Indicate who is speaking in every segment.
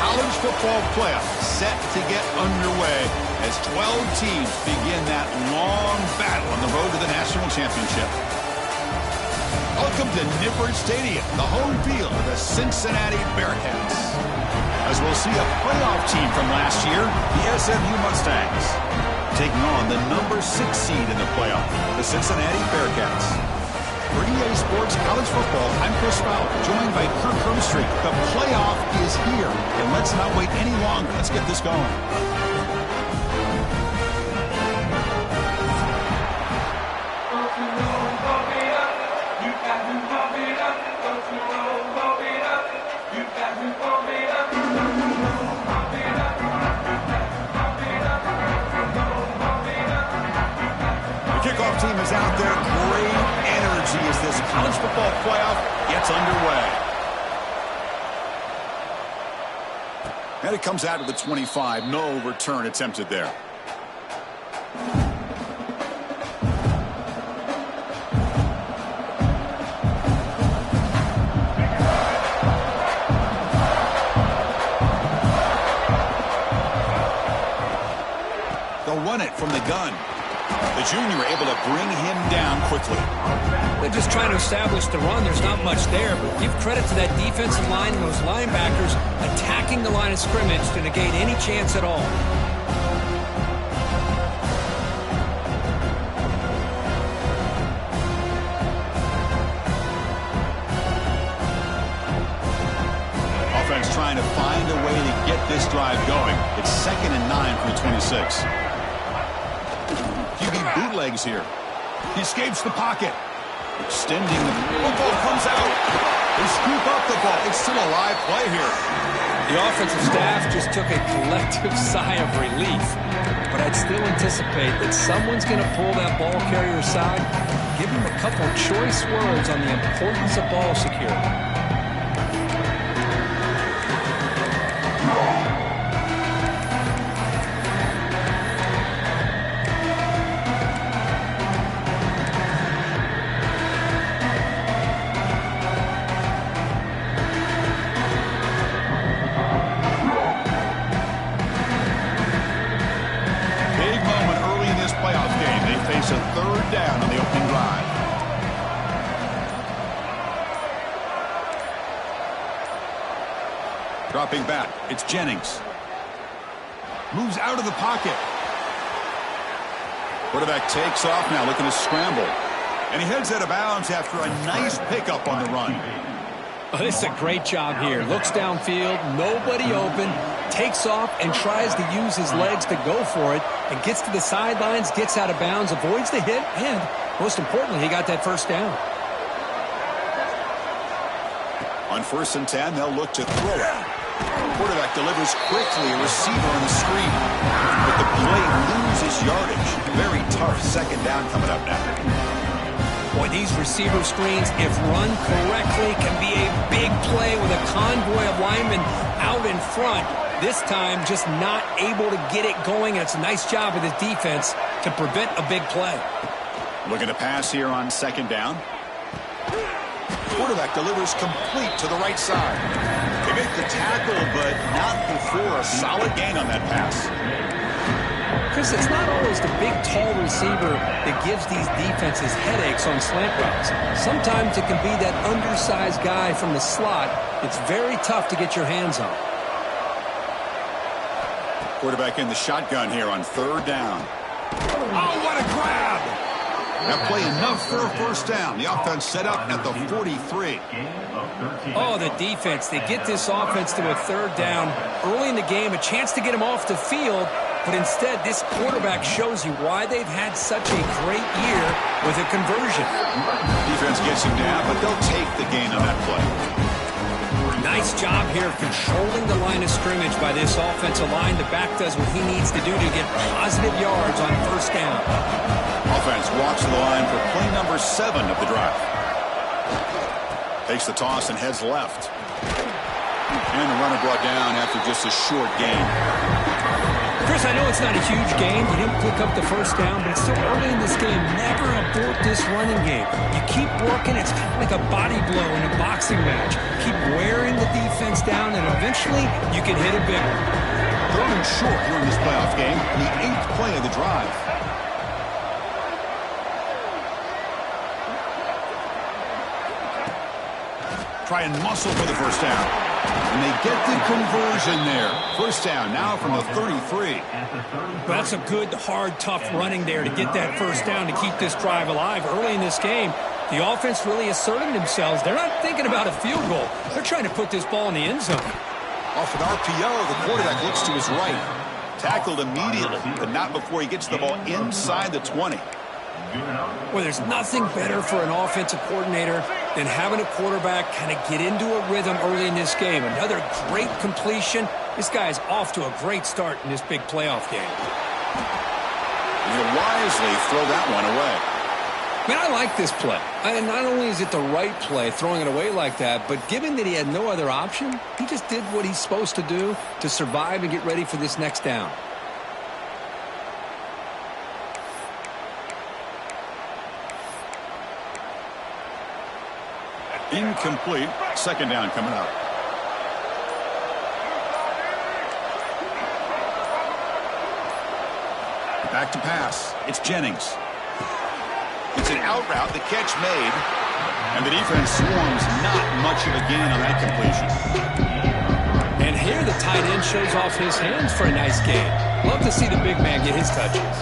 Speaker 1: college football playoff set to get underway as 12 teams begin that long battle on the road to the national championship. Welcome to Nippert Stadium, the home field of the Cincinnati Bearcats. As we'll see a playoff team from last year, the SMU Mustangs, taking on the number 6 seed in the playoff, the Cincinnati Bearcats. For EA Sports College Football, I'm Chris Fowler, joined by Kirk Herbstreit. The playoff is here, and let's not wait any longer. Let's get this going. Kickoff team is out there. Great energy as this college football playoff gets underway. And it comes out of the 25. No return attempted there. They'll run it from the gun. The junior able to bring him down quickly.
Speaker 2: They're just trying to establish the run. There's not much there, but give credit to that defensive line and those linebackers attacking the line of scrimmage to negate any chance at all.
Speaker 1: Offense trying to find a way to get this drive going. It's 2nd and 9 from the 26. Bootlegs here. He escapes the pocket. Extending the football comes out. They scoop up the ball. It's still a live play here.
Speaker 2: The offensive staff just took a collective sigh of relief. But I'd still anticipate that someone's going to pull that ball carrier aside, give him a couple choice words on the importance of ball security.
Speaker 1: A 3rd down on the opening drive. Dropping back, it's Jennings. Moves out of the pocket. Quarterback takes off now, looking to scramble. And he heads out of bounds after a nice pickup on the run.
Speaker 2: Oh, this is a great job here. Looks downfield, nobody open, takes off and tries to use his legs to go for it, and gets to the sidelines, gets out of bounds, avoids the hit, and most importantly, he got that 1st down.
Speaker 1: On 1st and 10, they'll look to throw it. Quarterback delivers quickly, a receiver on the screen. But the play loses yardage. Very tough 2nd down coming up now.
Speaker 2: Boy, these receiver screens, if run correctly, can be a big play with a convoy of linemen out in front. This time, just not able to get it going. It's a nice job of the defense to prevent a big play.
Speaker 1: Looking to pass here on 2nd down. Quarterback delivers complete to the right side. They make the tackle, but not before a solid gain on that pass.
Speaker 2: Chris, it's not always the big, tall receiver that gives these defenses headaches on slant routes. Sometimes it can be that undersized guy from the slot. It's very tough to get your hands on.
Speaker 1: Quarterback in the shotgun here on 3rd down. Oh, what a grab! That play enough for a 1st down. The offense set up at the 43.
Speaker 2: Oh, the defense. They get this offense to a 3rd down early in the game, a chance to get him off the field. But instead, this quarterback shows you why they've had such a great year with a conversion.
Speaker 1: Defense gets him down, but they'll take the gain on that play.
Speaker 2: Nice job here controlling the line of scrimmage by this offensive line. The back does what he needs to do to get positive yards on 1st down.
Speaker 1: Offense walks to the line for play number 7 of the drive. Takes the toss and heads left. And the runner brought down after just a short gain.
Speaker 2: Chris, I know it's not a huge gain. You didn't pick up the 1st down, but it's still early in this game. Never abort this running game. You keep working. It's kind of like a body blow in a boxing boxing match. Keep wearing the defense down, and eventually you can hit a big one.
Speaker 1: Third and short here in this playoff game, the 8th play of the drive. Try and muscle for the first down. And they get the conversion there. First down now from the 33.
Speaker 2: That's a good, hard, tough running there to get that first down to keep this drive alive. Early in this game, the offense really asserted themselves. They're not thinking about a field goal. They're trying to put this ball in the end zone.
Speaker 1: Off an RPO, the quarterback looks to his right. Tackled immediately, but not before he gets the ball inside the 20.
Speaker 2: Well, there's nothing better for an offensive coordinator than having a quarterback kind of get into a rhythm early in this game. Another great completion. This guy's off to a great start in this big playoff game.
Speaker 1: He'll wisely throw that one away.
Speaker 2: Man, I like this play. And not only is it the right play, throwing it away like that, but given that he had no other option, he just did what he's supposed to do to survive and get ready for this next down.
Speaker 1: Incomplete. Second down coming up. Back to pass. It's Jennings. It's an out route. The catch made. And the defense swarms. Not much of a gain on that completion.
Speaker 2: And here the tight end shows off his hands for a nice gain. Love to see the big man get his touches.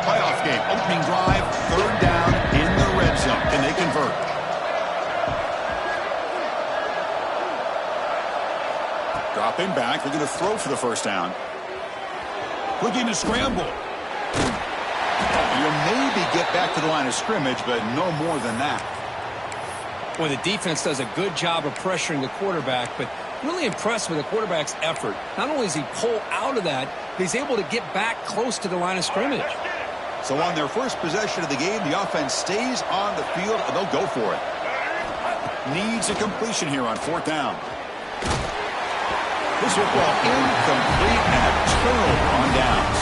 Speaker 1: Playoff game, opening drive, third down in the red zone. Can they convert? Dropping back, looking to throw for the first down. Looking to scramble. You'll maybe get back to the line of scrimmage, but no more than that.
Speaker 2: Well, the defense does a good job of pressuring the quarterback, but really impressed with the quarterback's effort. Not only does he pull out of that, but he's able to get back close to the line of scrimmage.
Speaker 1: So on their first possession of the game, the offense stays on the field, and they'll go for it. Needs a completion here on fourth down. This football incomplete and a turnover on downs.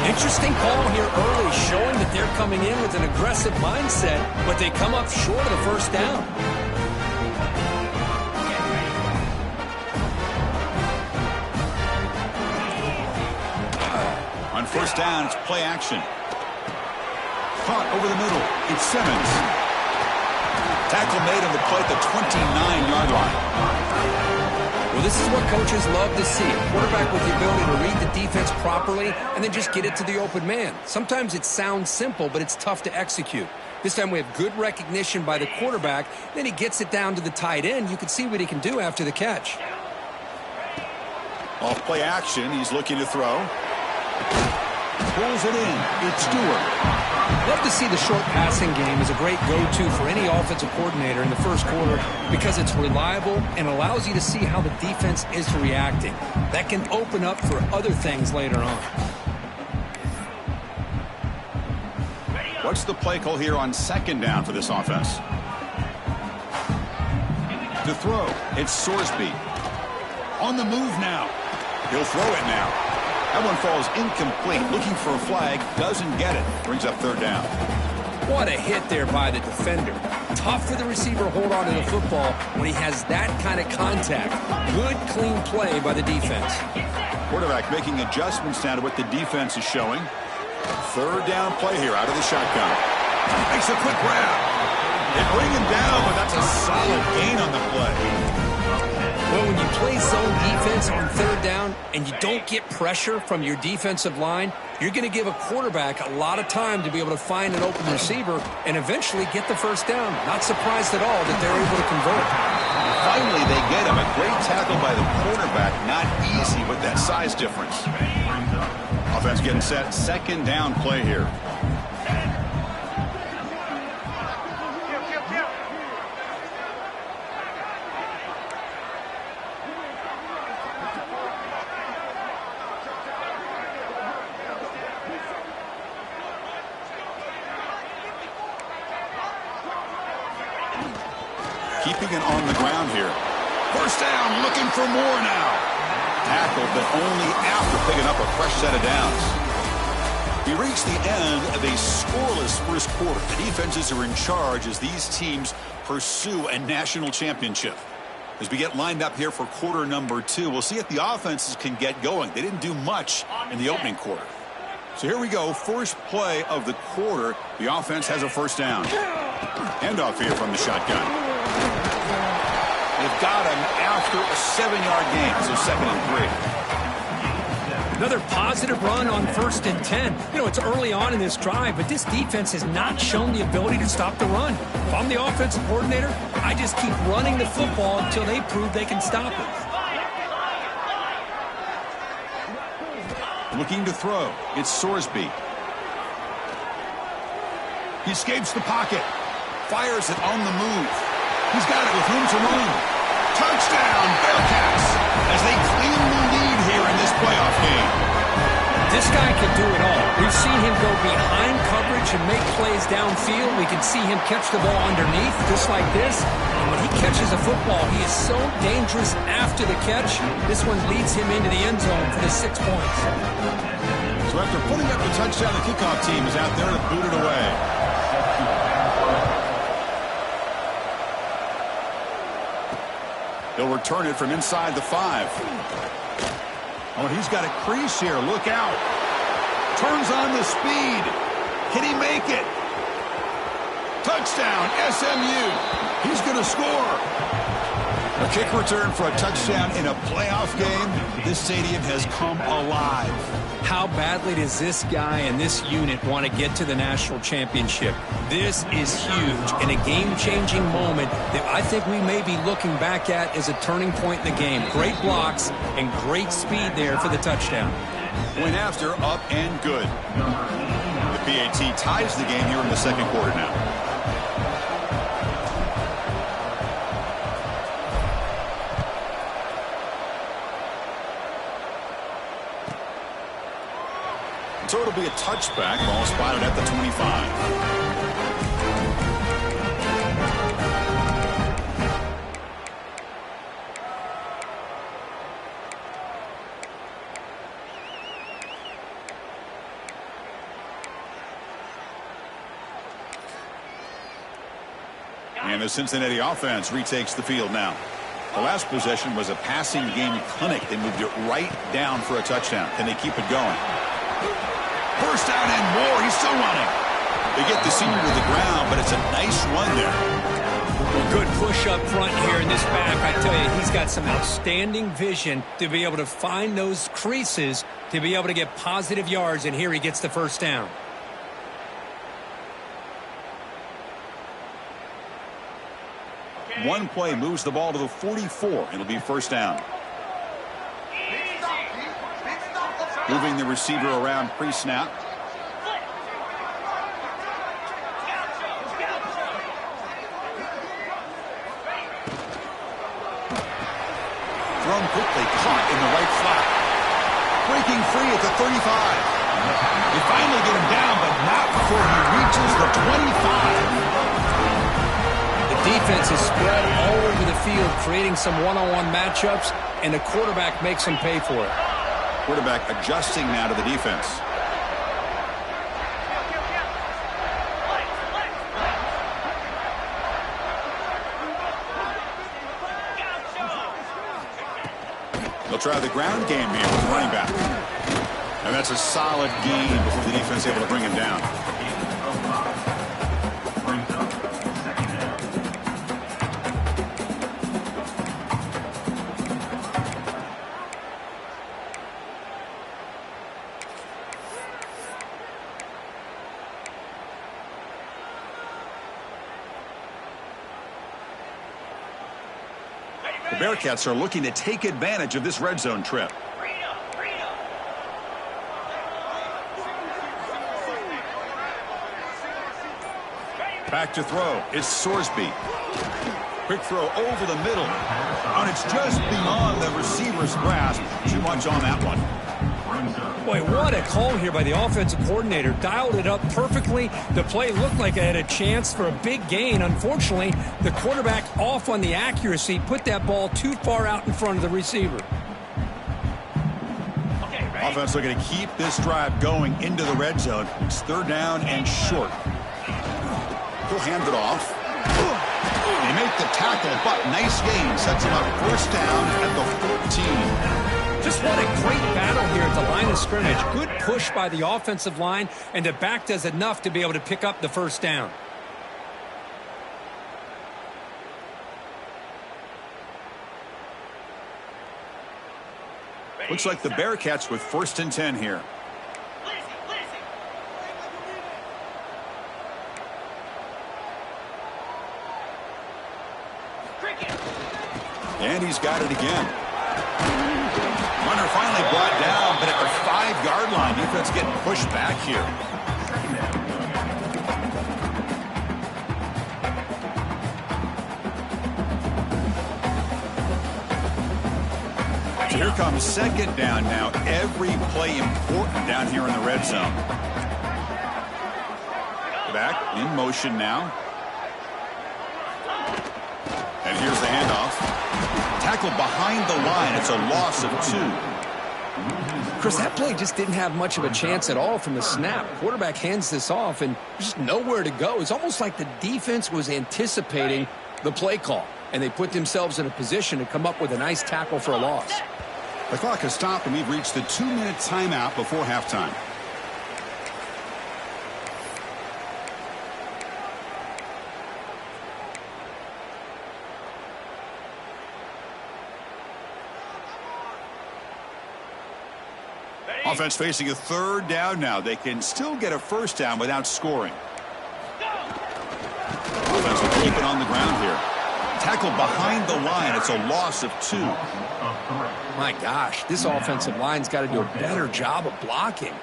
Speaker 2: Interesting call here early, showing that they're coming in with an aggressive mindset, but they come up short of the first down.
Speaker 1: On first down, it's play action. Caught over the middle. It's Simmons. Tackle made on the play at the 29-yard line.
Speaker 2: Well, this is what coaches love to see. A quarterback with the ability to read the defense properly and then just get it to the open man. Sometimes it sounds simple, but it's tough to execute. This time we have good recognition by the quarterback. Then he gets it down to the tight end. You can see what he can do after the catch.
Speaker 1: Off play action. He's looking to throw. Pulls it in. It's Stewart.
Speaker 2: Love to see the short passing game as a great go-to for any offensive coordinator in the first quarter because it's reliable and allows you to see how the defense is reacting. That can open up for other things later on.
Speaker 1: What's the play call here on second down for this offense? To throw, it's Sorsby. On the move now. He'll throw it now. That one falls incomplete. Looking for a flag. Doesn't get it. Brings up third down.
Speaker 2: What a hit there by the defender. Tough for the receiver to hold on to the football when he has that kind of contact. Good, clean play by the defense.
Speaker 1: Quarterback making adjustments now to what the defense is showing. Third down play here out of the shotgun. Makes a quick grab. They bring him down, but that's a solid gain on the play.
Speaker 2: Well, when you play zone defense on third down and you don't get pressure from your defensive line, you're going to give a quarterback a lot of time to be able to find an open receiver and eventually get the first down. Not surprised at all that they're able to convert.
Speaker 1: Finally, they get him. A great tackle by the quarterback. Not easy with that size difference. Offense getting set. Second down play here. Keeping it on the ground here. First down, looking for more now. Tackled, but only after picking up a fresh set of downs. We reach the end of a scoreless first quarter. The defenses are in charge as these teams pursue a national championship. As we get lined up here for quarter number 2, we'll see if the offenses can get going. They didn't do much in the opening quarter. So here we go, first play of the quarter. The offense has a first down. Handoff here from the shotgun. They've got him after a 7-yard gain, so 2nd and 3.
Speaker 2: Another positive run on 1st and 10. You know, it's early on in this drive, but this defense has not shown the ability to stop the run. If I'm the offensive coordinator, I just keep running the football until they prove they can stop it.
Speaker 1: Looking to throw. It's Sorsby. He escapes the pocket. Fires it on the move. He's got it with room to run. Touchdown, Bearcats, as they claim the lead here in this playoff game.
Speaker 2: This guy can do it all. We've seen him go behind coverage and make plays downfield. We can see him catch the ball underneath, just like this. And when he catches a football, he is so dangerous after the catch. This one leads him into the end zone for the 6 points.
Speaker 1: So after putting up the touchdown, the kickoff team is out there to boot it away. He'll return it from inside the 5. Oh, and he's got a crease here. Look out. Turns on the speed. Can he make it? Touchdown, SMU. He's going to score. A kick return for a touchdown in a playoff game. This stadium has come alive.
Speaker 2: How badly does this guy and this unit want to get to the national championship? This is huge and a game-changing moment that I think we may be looking back at as a turning point in the game. Great blocks and great speed there for the touchdown.
Speaker 1: Went after, up and good. The PAT ties the game here in the 2nd quarter now. So it'll be a touchback. Ball spotted at the 25. And the Cincinnati offense retakes the field now. The last possession was a passing game clinic. They moved it right down for a touchdown. Can they keep it going? First down and more. He's still running. They get the senior to the ground, but it's a nice run there.
Speaker 2: Well, good push up front here in this back. I tell you, he's got some outstanding vision to be able to find those creases to be able to get positive yards, and here he gets the first down.
Speaker 1: One play moves the ball to the 44. It'll be first down. Moving the receiver around pre-snap. Thrown quickly, caught in the right flat. Breaking free at the 35. They finally get him down, but not before he reaches the 25.
Speaker 2: The defense is spread all over the field, creating some one-on-one matchups, and the quarterback makes them pay for it.
Speaker 1: Quarterback adjusting now to the defense. They'll try the ground game here with the running back. And that's a solid gain before the defense is able to bring him down. The Bearcats are looking to take advantage of this red zone trip. Back to throw. It's Sorsby. Quick throw over the middle. And it's just beyond the receiver's grasp. Too much on that one.
Speaker 2: Boy, what a call here by the offensive coordinator. Dialed it up perfectly. The play looked like it had a chance for a big gain. Unfortunately, the quarterback off on the accuracy, put that ball too far out in front of the receiver.
Speaker 1: offense looking to keep this drive going into the red zone. It's 3rd down and short. He'll hand it off. They make the tackle, but nice gain. Sets him up 1st down at the 14.
Speaker 2: Just what a great battle here at the line of scrimmage. Good push by the offensive line, and the back does enough to be able to pick up the 1st down.
Speaker 1: Looks like the Bearcats with 1st and 10 here. And he's got it again. Runner finally brought down, but at the 5-yard line, defense getting pushed back here. So here comes 2nd down now. Every play important down here in the red zone. Back in motion now. And here's the handoff. Tackle behind the line. It's a loss of 2.
Speaker 2: Chris, that play just didn't have much of a chance at all from the snap. Quarterback hands this off, and there's just nowhere to go. It's almost like the defense was anticipating the play call, and they put themselves in a position to come up with a nice tackle for a loss.
Speaker 1: The clock has stopped, and we've reached the 2-minute timeout before halftime. Offense facing a 3rd down now. They can still get a 1st down without scoring. Offense will keep it on the ground here. Tackle behind the line. It's a loss of 2.
Speaker 2: My gosh, this offensive line's got to do a better job of blocking.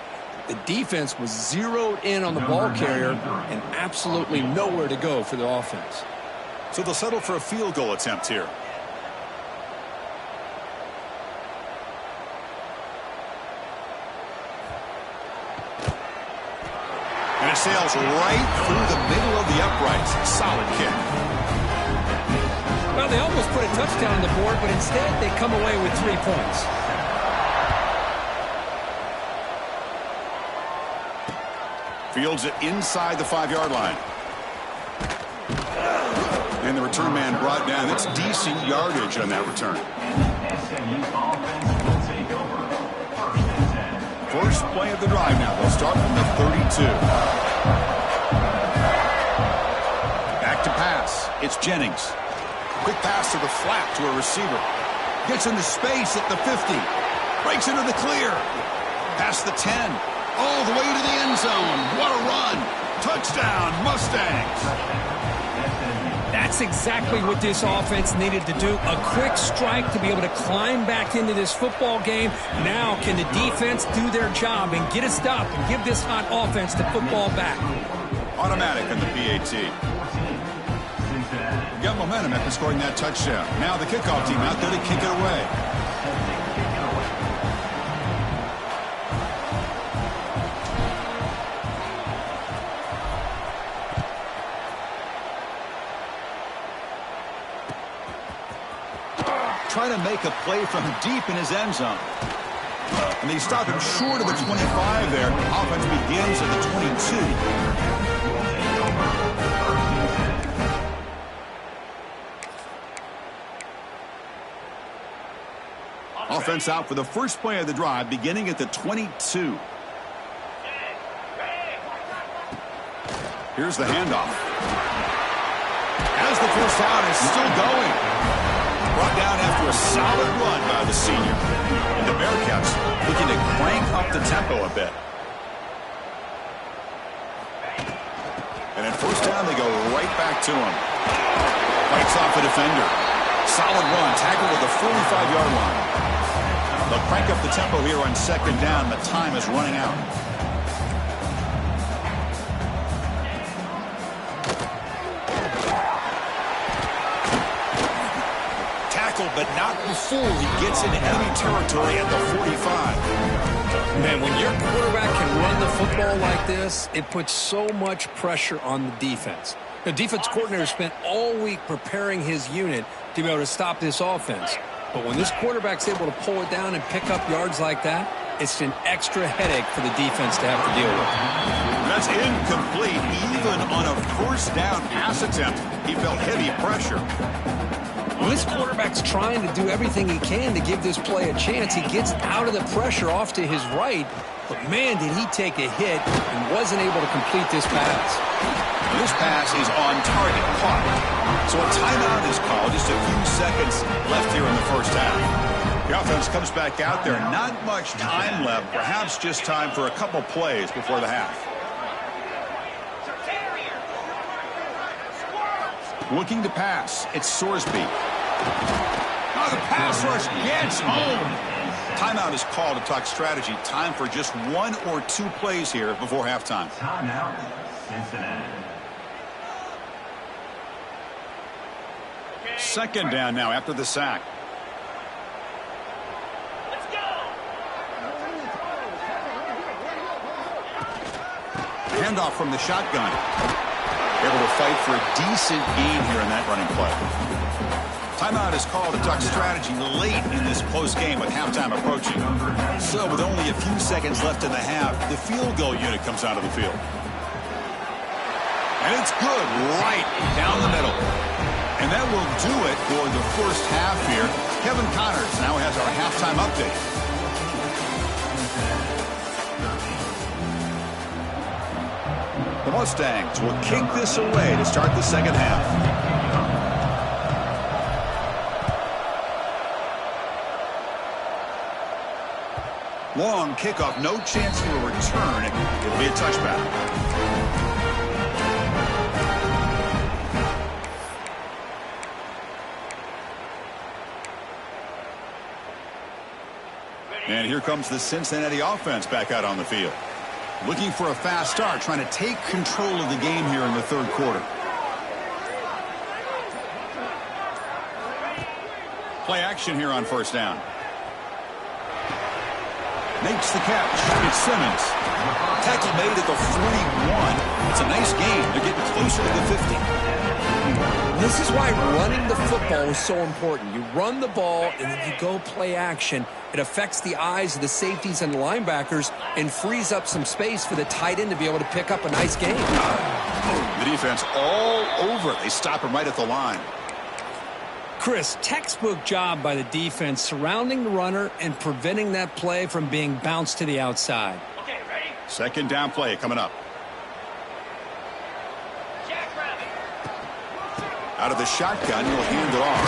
Speaker 2: The defense was zeroed in on the ball carrier and absolutely nowhere to go for the offense.
Speaker 1: So they'll settle for a field goal attempt here. And it sails right through the middle of the uprights. Solid kick.
Speaker 2: Well, they almost put a touchdown on the board, but instead they come away with 3 points.
Speaker 1: Fields it inside the 5-yard line. And the return man brought down. That's decent yardage on that return. First play of the drive now. They'll start from the 32. Back to pass. It's Jennings. Quick pass to the flat to a receiver. Gets into space at the 50. Breaks into the clear. Past the 10. All the way to the end zone. What a run. Touchdown, Mustangs.
Speaker 2: That's exactly what this offense needed to do. A quick strike to be able to climb back into this football game. Now can the defense do their job and get a stop and give this hot offense the football back?
Speaker 1: Automatic on the PAT. Got momentum after scoring that touchdown. Now the kickoff team out there to kick it away. Trying to make a play from deep in his end zone. And they stop him short of the 25 there. Offense begins at the 22. Offense out for the first play of the drive, beginning at the 22. Here's the handoff. As the first down is still going. Brought down after a solid run by the senior. And the Bearcats looking to crank up the tempo a bit. And at first down, they go right back to him. Fights off a defender. Solid run, tackled at the 45-yard line. They'll crank up the tempo here on 2nd down. The time is running out. Tackled, but not before he gets into enemy territory at the 45.
Speaker 2: Man, when your quarterback can run the football like this, it puts so much pressure on the defense. The defense coordinator spent all week preparing his unit to be able to stop this offense. But when this quarterback's able to pull it down and pick up yards like that, it's an extra headache for the defense to have to deal with.
Speaker 1: That's incomplete. Even on a first down pass attempt, he felt heavy pressure.
Speaker 2: Well, this quarterback's trying to do everything he can to give this play a chance. He gets out of the pressure off to his right, but man, did he take a hit and wasn't able to complete this pass.
Speaker 1: This pass is on target, caught. So a timeout is called. Just a few seconds left here in the first half. The offense comes back out there. Not much time left. Perhaps just time for a couple plays before the half. Looking to pass. It's Sorsby. Oh, the pass rush gets home. Timeout is called to talk strategy. Time for just 1 or 2 plays here before halftime.
Speaker 3: Timeout, Cincinnati.
Speaker 1: Second down now after the sack.
Speaker 4: Let's go.
Speaker 1: Handoff from the shotgun. Able to fight for a decent gain here in that running play. Timeout is called to talk strategy late in this close game with halftime approaching. So with only a few seconds left in the half, the field goal unit comes out of the field. And it's good right down the middle. And that will do it for the first half here. Kevin Connors now has our halftime update. The Mustangs will kick this away to start the second half. Long kickoff, no chance for a return. It'll be a touchback. And here comes the Cincinnati offense back out on the field. Looking for a fast start, trying to take control of the game here in the third quarter. Play action here on first down. Makes the catch. It's Simmons. Tackle made at the 41. It's a nice gain. They're getting closer to the 50.
Speaker 2: This is why running the football is so important. You run the ball and then you go play action. It affects the eyes of the safeties and the linebackers and frees up some space for the tight end to be able to pick up a nice gain.
Speaker 1: The defense all over it. They stop him right at the line.
Speaker 2: Chris, textbook job by the defense surrounding the runner and preventing that play from being bounced to the outside.
Speaker 4: Okay, ready?
Speaker 1: Second down play coming up. Out of the shotgun, he'll hand it off.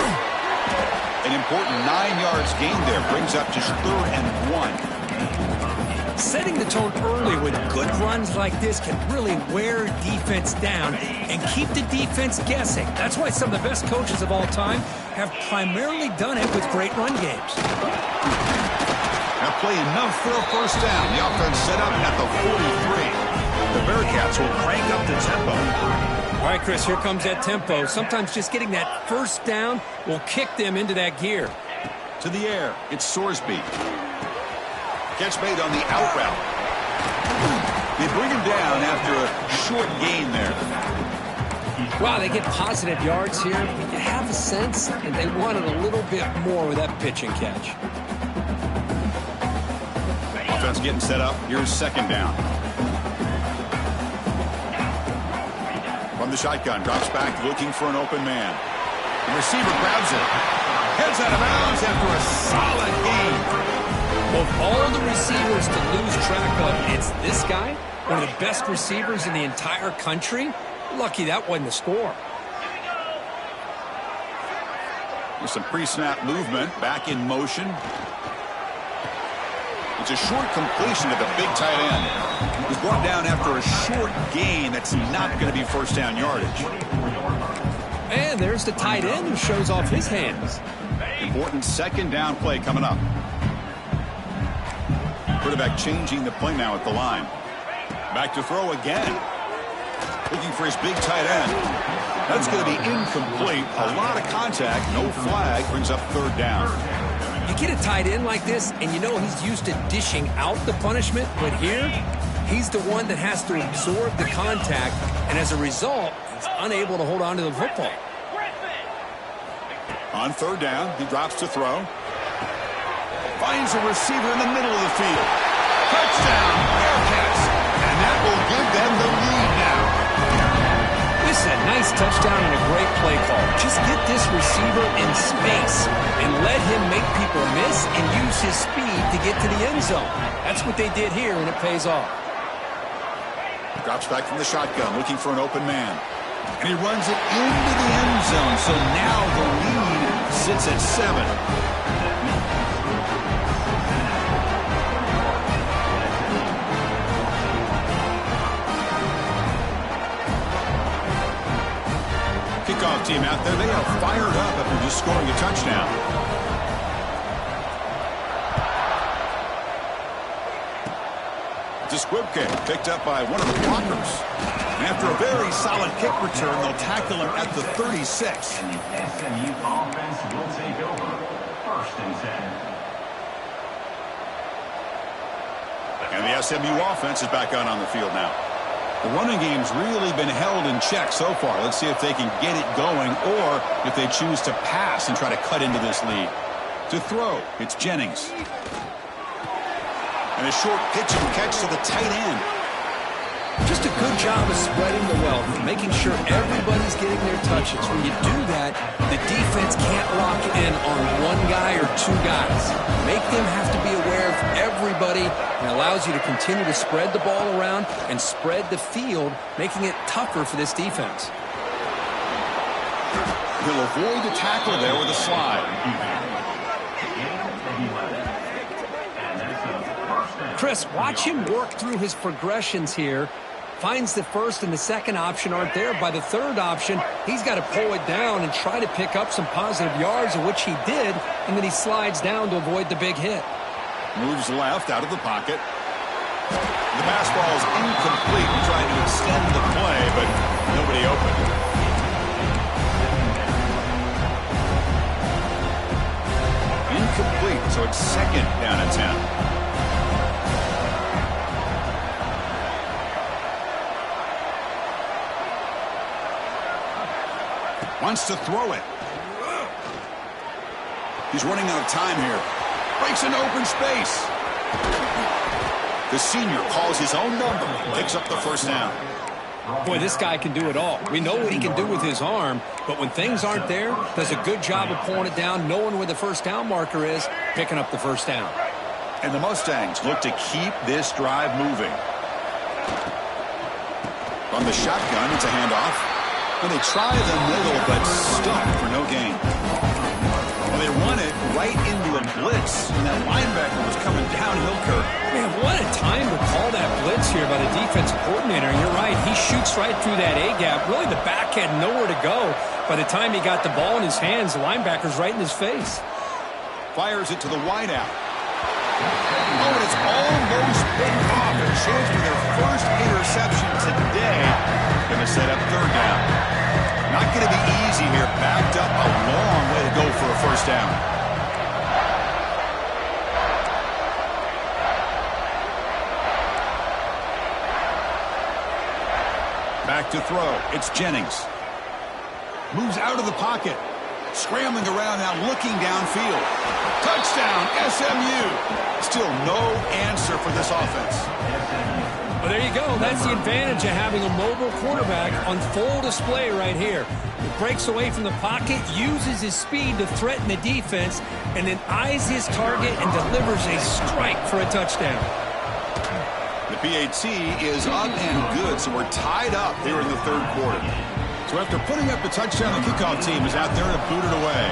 Speaker 1: An important 9 yards gain there. Brings up just 3rd and 1.
Speaker 2: Setting the tone early with good runs like this can really wear defense down and keep the defense guessing. That's why some of the best coaches of all time have primarily done it with great run games.
Speaker 1: That play enough for a first down. The offense set up at the 43. The Bearcats will crank up the tempo.
Speaker 2: All right, Chris, here comes that tempo. Sometimes just getting that first down will kick them into that gear.
Speaker 1: To the air, it's Sorsby. Catch made on the out route. They bring him down after a short gain there.
Speaker 2: Wow, they get positive yards here. You have a sense that they wanted a little bit more with that pitch and catch.
Speaker 1: Offense getting set up. Here's second down. From the shotgun, drops back looking for an open man. The receiver grabs it. Heads out of bounds after a solid gain.
Speaker 2: Of all the receivers to lose track of, it's this guy, one of the best receivers in the entire country. Lucky that wasn't the score.
Speaker 1: With some pre-snap movement, back in motion. It's a short completion to the big tight end. He's brought down after a short gain that's not going to be first down yardage.
Speaker 2: And there's the tight end who shows off his hands.
Speaker 1: Important second down play coming up. Quarterback changing the play now at the line. Back to throw again. Looking for his big tight end. That's going to be incomplete. A lot of contact. No flag. Brings up third down.
Speaker 2: You get a tight end like this, and you know he's used to dishing out the punishment, but here, he's the one that has to absorb the contact, and as a result, he's unable to hold on to the football.
Speaker 1: On third down, he drops to throw. Finds a receiver in the middle of the field. Touchdown, Bearcats. And that will give them the lead now.
Speaker 2: This is a nice touchdown and a great play call. Just get this receiver in space and let him make people miss and use his speed to get to the end zone. That's what they did here, and it pays off.
Speaker 1: Drops back from the shotgun, looking for an open man. And he runs it into the end zone, so now the lead sits at 7. Kickoff team out there, they are fired up after just scoring a touchdown. It's a squib kick picked up by one of the blockers. And after a very solid kick return, they'll tackle him at the 36.
Speaker 3: And the SMU offense will take over. 1st and 10.
Speaker 1: And the SMU offense is back out on the field now. The running game's really been held in check so far. Let's see if they can get it going or if they choose to pass and try to cut into this lead. To throw, it's Jennings. And a short pitch and catch to the tight end.
Speaker 2: Just a good job of spreading the wealth, making sure everybody's getting their touches. When you do that, the defense can't lock in on one guy or two guys. Make them have to be aware of everybody, and allows you to continue to spread the ball around and spread the field, making it tougher for this defense.
Speaker 1: He'll avoid the tackle there with a slide.
Speaker 2: Chris, watch him work through his progressions here. Finds the first and the second option aren't there. By the third option, he's got to pull it down and try to pick up some positive yards, of which he did, and then he slides down to avoid the big hit.
Speaker 1: Moves left out of the pocket. The pass ball is incomplete. Trying to extend the play, but nobody open. Incomplete, so it's 2nd down at 10. Wants to throw it. He's running out of time here. Breaks into open space. The senior calls his own number. Picks up the first down.
Speaker 2: Boy, this guy can do it all. We know what he can do with his arm, but when things aren't there, does a good job of pulling it down, knowing where the first down marker is, picking up the first down.
Speaker 1: And the Mustangs look to keep this drive moving. From the shotgun, it's a handoff. And they try the middle, but stuck for no gain. And they run it right into a blitz, and that linebacker was coming downhill curve.
Speaker 2: Man, what a time to call that blitz here by the defensive coordinator. You're right. He shoots right through that A-gap. Really, the back had nowhere to go. By the time he got the ball in his hands, the linebacker's right in his face.
Speaker 1: Fires it to the wideout. Oh, and it's almost picked off. A chance for their first interception today. Going to set up 3rd down. Not going to be easy here. Backed up a long way to go for a first down. Back to throw. It's Jennings. Moves out of the pocket. Scrambling around now, looking downfield. Touchdown, SMU. Still no answer for this offense.
Speaker 2: Well, there you go. That's the advantage of having a mobile quarterback on full display right here. He breaks away from the pocket, uses his speed to threaten the defense, and then eyes his target and delivers a strike for a touchdown.
Speaker 1: The PAT is up and good, so we're tied up here in the 3rd quarter. So after putting up the touchdown, the kickoff team is out there to boot it away.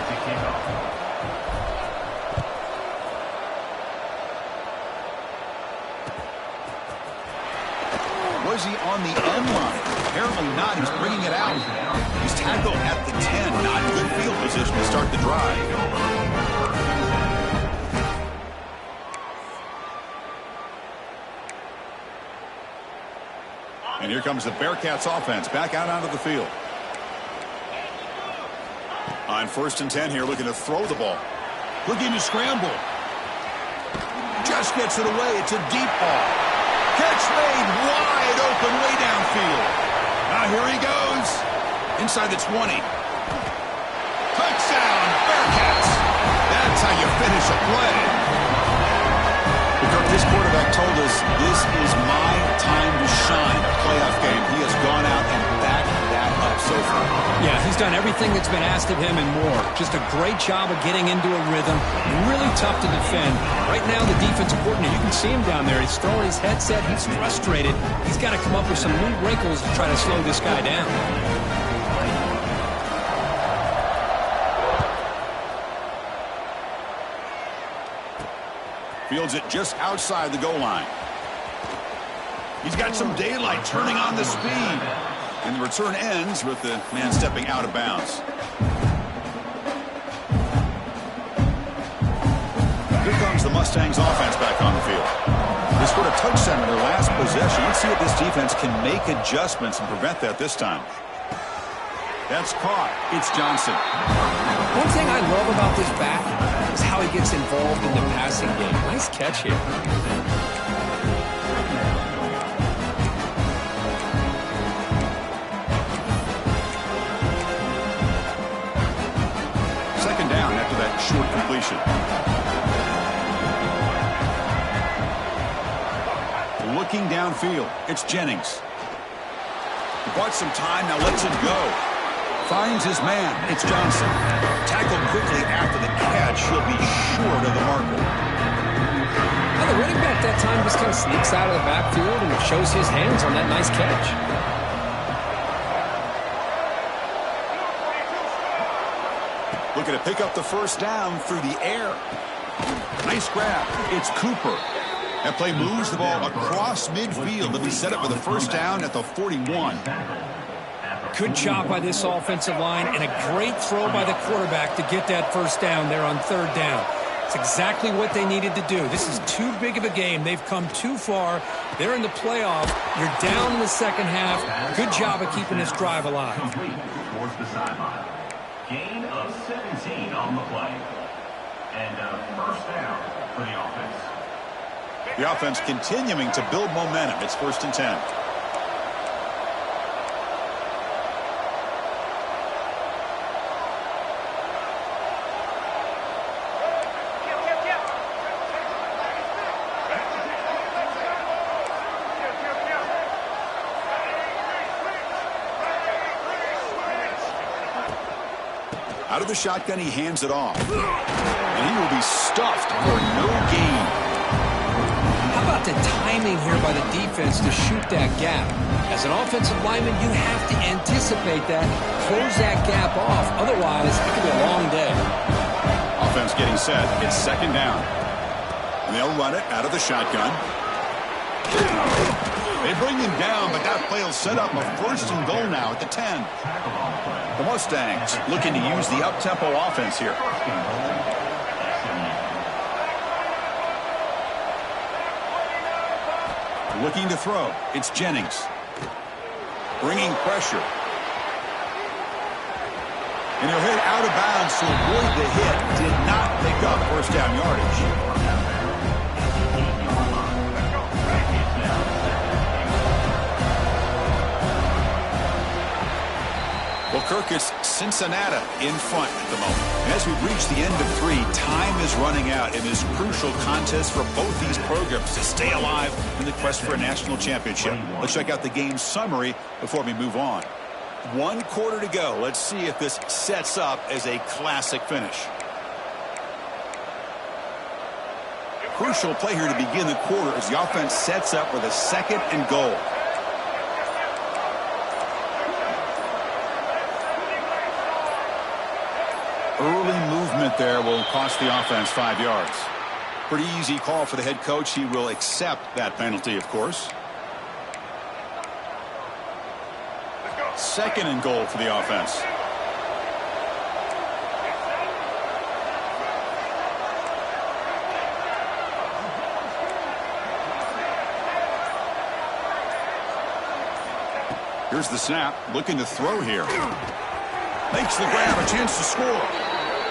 Speaker 1: Was he on the end line? Apparently not. He's bringing it out. He's tackled at the 10. Not in good field position to start the drive. And here comes the Bearcats offense back out onto the field. On 1st and 10 here, looking to throw the ball. Looking to scramble. Just gets it away. It's a deep ball. Catch made wide open way downfield. Now here he goes. Inside the 20. Touchdown, Bearcats. That's how you finish a play. quarterback told us this is my time to shine. A playoff game. He has gone out and backed that up so far.
Speaker 2: Yeah, he's done everything that's been asked of him and more. Just a great job of getting into a rhythm. Really tough to defend. Right now, the defensive coordinator, you can see him down there. He's throwing his headset. He's frustrated. He's got to come up with some new wrinkles to try to slow this guy down.
Speaker 1: Fields it just outside the goal line. He's got some daylight turning on the speed. And the return ends with the man stepping out of bounds. Here comes the Mustangs offense back on the field. They scored a touchdown in their last possession. Let's see if this defense can make adjustments and prevent that this time. That's caught. It's Johnson.
Speaker 2: One thing I love about this back is how he gets involved in the passing game. Nice catch here.
Speaker 1: Second down after that short completion. Looking downfield, it's Jennings. He bought some time, now lets him go. Finds his man, it's Johnson. Tackled quickly after the catch, he'll be short of the marker.
Speaker 2: Well, the running back that time just kind of sneaks out of the backfield and shows his hands on that nice catch.
Speaker 1: Looking to pick up the first down through the air. Nice grab, it's Cooper. That play moves the ball across midfield. They'll be set up for the first down at the 41.
Speaker 2: Good job by this offensive line and a great throw by the quarterback to get that first down there on third down. It's exactly what they needed to do. This is too big of a game. They've come too far. They're in the playoff. You're down in the second half. Good job of keeping this drive alive.
Speaker 3: Towards the sideline. Gain of 17 on the play. And a first down for the offense.
Speaker 1: The offense continuing to build momentum. It's 1st and 10. Out of the shotgun, he hands it off. And he will be stuffed for no gain.
Speaker 2: How about the timing here by the defense to shoot that gap? As an offensive lineman, you have to anticipate that, close that gap off. Otherwise, it could be a long day.
Speaker 1: Offense getting set. It's second down. And they'll run it out of the shotgun. They bring him down, but that play will set up a 1st and goal now at the 10. The Mustangs looking to use the up-tempo offense here. Looking to throw. It's Jennings. Bringing pressure. And he'll hit out of bounds to avoid the hit. Did not pick up first down yardage. Well, Kirk, it's Cincinnati in front at the moment. And as we've reached the end of 3, time is running out in this crucial contest for both these programs to stay alive in the quest for a national championship. Let's check out the game summary before we move on. 1 quarter to go. Let's see if this sets up as a classic finish. Crucial play here to begin the quarter as the offense sets up with a 2nd and goal. Early movement there will cost the offense 5 yards. Pretty easy call for the head coach. He will accept that penalty, of course. 2nd and goal for the offense. Here's the snap. Looking to throw here. Makes the grab, a chance to score.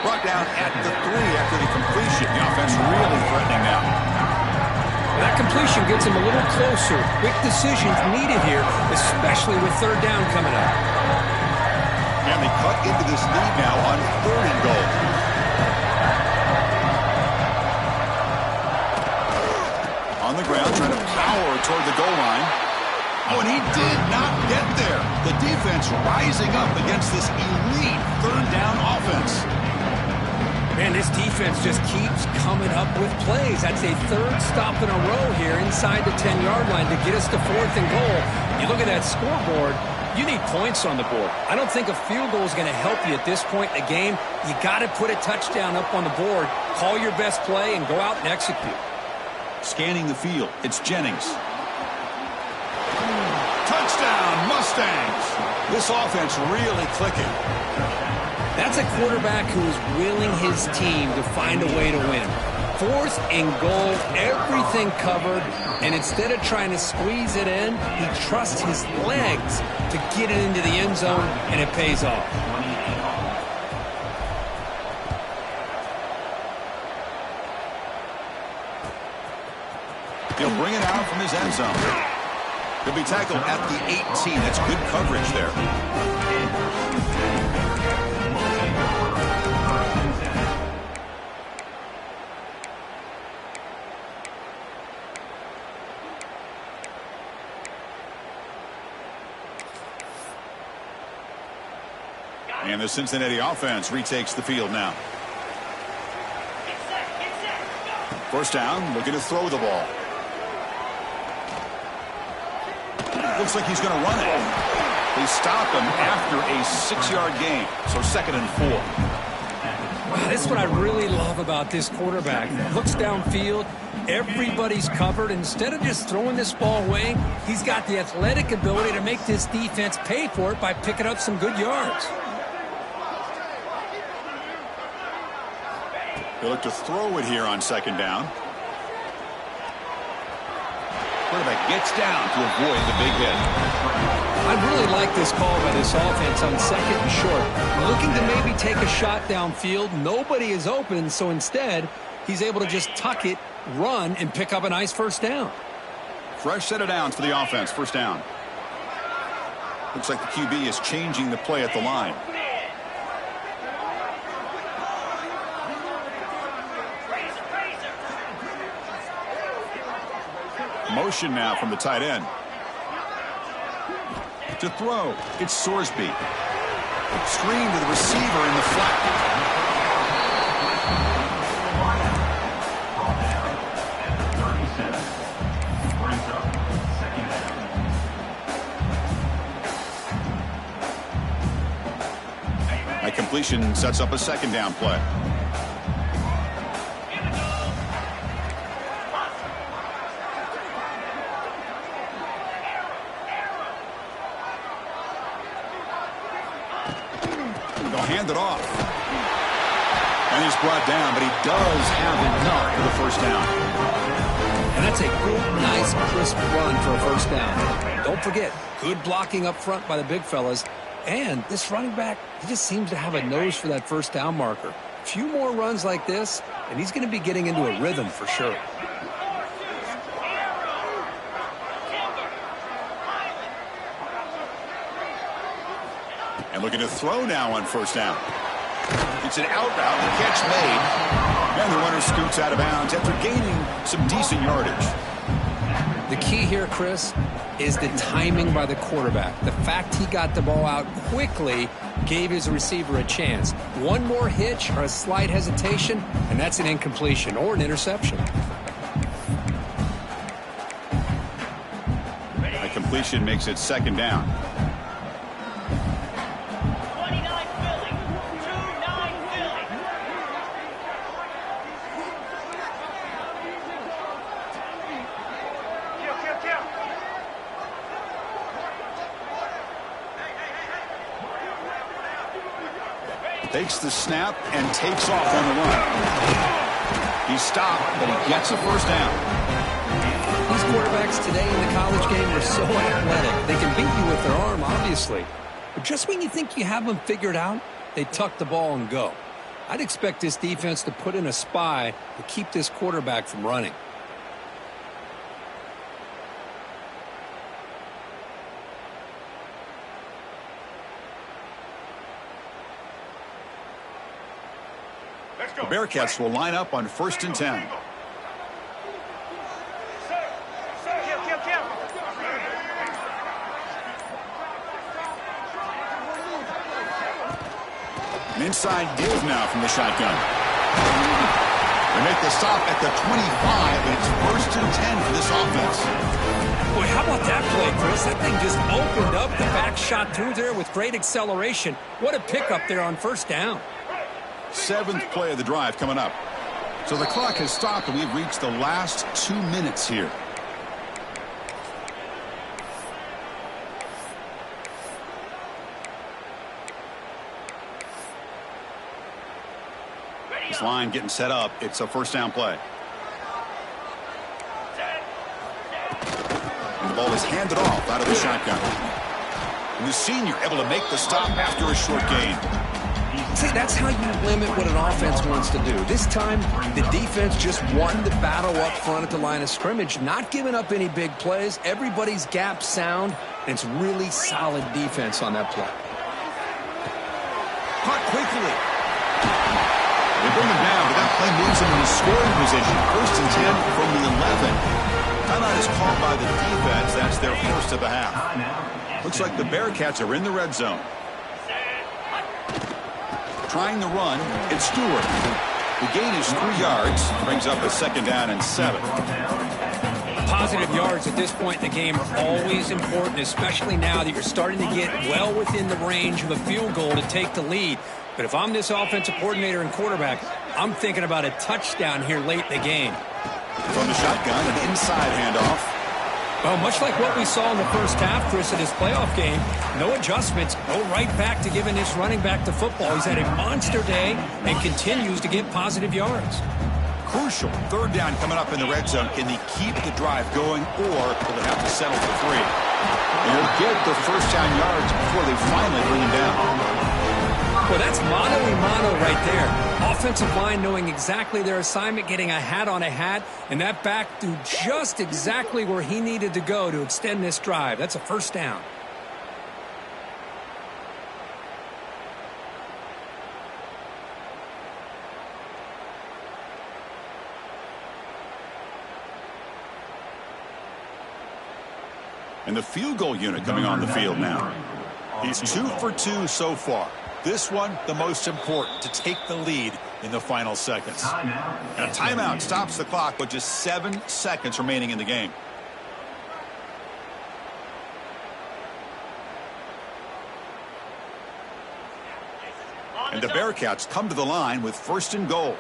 Speaker 1: Brought down at the 3 after the completion. The offense really threatening now.
Speaker 2: That completion gets him a little closer. Quick decisions needed here, especially with third down coming up.
Speaker 1: And they cut into this lead now on 3rd and goal. On On the ground, trying to power toward the goal line. Oh, and he did not get there. The defense rising up against this elite third down offense.
Speaker 2: Man, this defense just keeps coming up with plays. That's a third stop in a row here inside the 10-yard line to get us to 4th and goal. You look at that scoreboard, you need points on the board. I don't think a field goal is going to help you at this point in the game. You got to put a touchdown up on the board, call your best play, and go out and execute.
Speaker 1: Scanning the field, it's Jennings. Touchdown, Mustangs. This offense really clicking.
Speaker 2: That's a quarterback who is willing his team to find a way to win. 4th and goal, everything covered, and instead of trying to squeeze it in, he trusts his legs to get it into the end zone, and it pays off.
Speaker 1: He'll bring it out from his end zone. He'll be tackled at the 18. That's good coverage there. And the Cincinnati offense retakes the field now. First down, looking to throw the ball. Looks like he's going to run it. They stop him after a 6-yard gain. So 2nd and 4.
Speaker 2: Wow, this is what I really love about this quarterback. Looks downfield. Everybody's covered. Instead of just throwing this ball away, he's got the athletic ability to make this defense pay for it by picking up some good yards.
Speaker 1: He'll look to throw it here on 2nd down. Quarterback gets down to avoid the big hit.
Speaker 2: I really like this call by this offense on 2nd and short. Looking to maybe take a shot downfield. Nobody is open, so instead, he's able to just tuck it, run, and pick up a nice first down.
Speaker 1: Fresh set of downs for the offense. First down. Looks like the QB is changing the play at the line. Motion now from the tight end. To throw, it's Sorsby. Screen to the receiver in the flat. A completion sets up a 2nd down play. Hand it off. And he's brought down, but he does have enough for the first down.
Speaker 2: And that's a good, nice, crisp run for a first down. Don't forget, good blocking up front by the big fellas. And this running back, he just seems to have a nose for that first down marker. A few more runs like this, and he's going to be getting into a rhythm for sure.
Speaker 1: And looking to throw now on first down. It's an out route, the catch made. And the runner scoots out of bounds after gaining some decent yardage.
Speaker 2: The key here, Chris, is the timing by the quarterback. The fact he got the ball out quickly gave his receiver a chance. One more hitch or a slight hesitation, and that's an incompletion or an interception.
Speaker 1: A completion makes it 2nd down. Takes the snap and takes off on the run. He's stopped, but he gets a first down.
Speaker 2: These quarterbacks today in the college game are so athletic. They can beat you with their arm, obviously. But just when you think you have them figured out, they tuck the ball and go. I'd expect this defense to put in a spy to keep this quarterback from running.
Speaker 1: The Bearcats will line up on 1st and 10. An inside give now from the shotgun. They make the stop at the 25, and it's 1st and 10 for this offense.
Speaker 2: Boy, how about that play, Chris? That thing just opened up. The back shot through there with great acceleration. What a pickup there on 1st down.
Speaker 1: 7th play of the drive coming up. So the clock has stopped, and we've reached the last 2 minutes here. This line getting set up. It's a 1st down play. And the ball is handed off out of the shotgun. And the senior able to make the stop after a short gain.
Speaker 2: See, that's how you limit what an offense wants to do. This time, the defense just won the battle up front at the line of scrimmage, not giving up any big plays. Everybody's gap sound, and it's really solid defense on that play.
Speaker 1: Caught quickly. They bring him down, but that play moves him into scoring position. 1st and 10 from the 11. Timeout is called by the defense. That's their 1st of the half. Looks like the Bearcats are in the red zone. Trying the run, it's Stewart. The gain is 3 yards. Brings up a 2nd down and 7.
Speaker 2: Positive yards at this point in the game are always important, especially now that you're starting to get well within the range of a field goal to take the lead. But if I'm this offensive coordinator and quarterback, I'm thinking about a touchdown here late in the game.
Speaker 1: From the shotgun, an inside handoff.
Speaker 2: Well, much like what we saw in the 1st half, Chris, in his playoff game, no adjustments, go right back to giving his running back the football. He's had a monster day and continues to get positive yards.
Speaker 1: Crucial 3rd down coming up in the red zone. Can they keep the drive going, or will they have to settle for 3? They'll get the 1st down yards before they finally bring him down.
Speaker 2: Well, that's mano-a-mano right there. Offensive line knowing exactly their assignment, getting a hat on a hat, and that back threw just exactly where he needed to go to extend this drive. That's a 1st down.
Speaker 1: And the field goal unit coming on the field now. He's 2 for 2 so far. This one, the most important, to take the lead in the final seconds. And a timeout stops the clock with just 7 seconds remaining in the game. And the Bearcats come to the line with 1st and goal.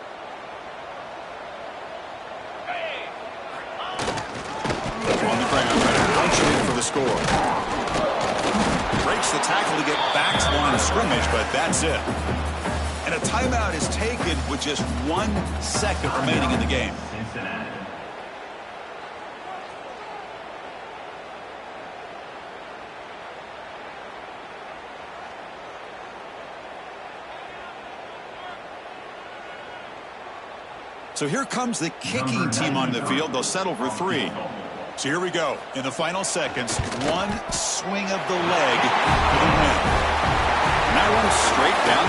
Speaker 1: On the ground, trying to punch it in for the score. Breaks the tackle to get back to the line of scrimmage, but that's it. And a timeout is taken with just 1 second remaining in the game.
Speaker 3: Cincinnati.
Speaker 1: So here comes the kicking team on the field. They'll settle for 3. So here we go. In the final seconds, 1 swing of the leg for the win. And that one straight down.